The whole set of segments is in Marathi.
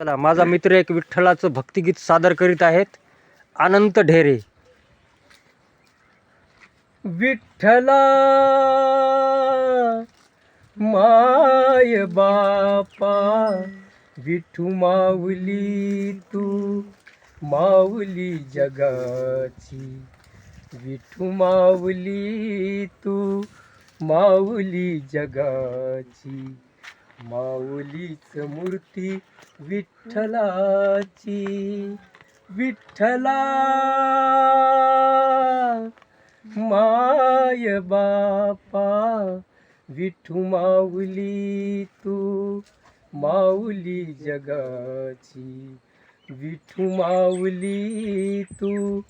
चला, माझा मित्र एक विठ्ठलाचं भक्तिगीत सादर करीत आहेत. अनंत ढेरे. विठ्ठला माय बापा, विठू माऊली तू माऊली जगाची, विठू माऊली तू माऊली जगाची, माऊलीच मूर्ती विठ्ठलाची. विठ्ठला माय बापा, विठू माऊली तू माऊली जगाची, विठू माऊली तू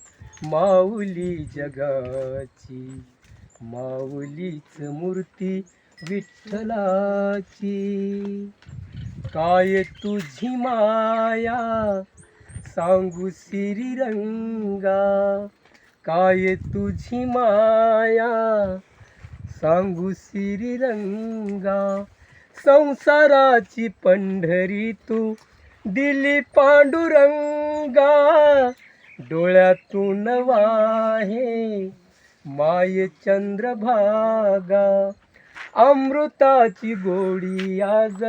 माऊली जगाची, माऊलीच मूर्ती विठ्ठलाची. काय तुझी माया सांगू श्रीरंगा, काय तुझी माया सांगू श्रीरंगा, संसाराची पंढरी तू दिली पांडुरंगा, डोळ्यातून वाहे माये चंद्रभागा, अमृताची गोडी आज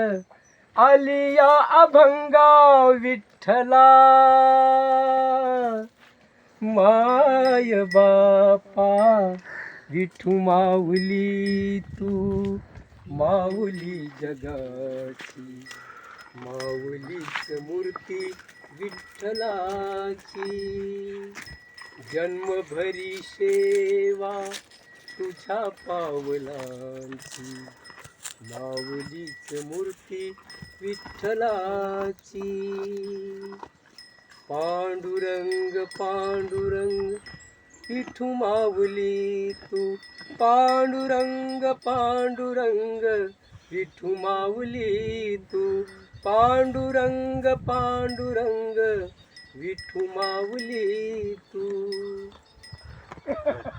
आली या अभंगा. विठ्ठला माय बापा, विठू माऊली तू माऊली जगाची, माऊलीच मूर्ती विठ्ठलाची. जन्मभरी सेवा तुझ्या पावलांची, माऊलीच मूर्ती विठ्ठलाची. पांडुरंग पांडुरंग विठू माऊली तू, पांडुरंग पांडुरंग विठू माऊली तू, पांडुरंग पांडुरंग विठू माऊली तू.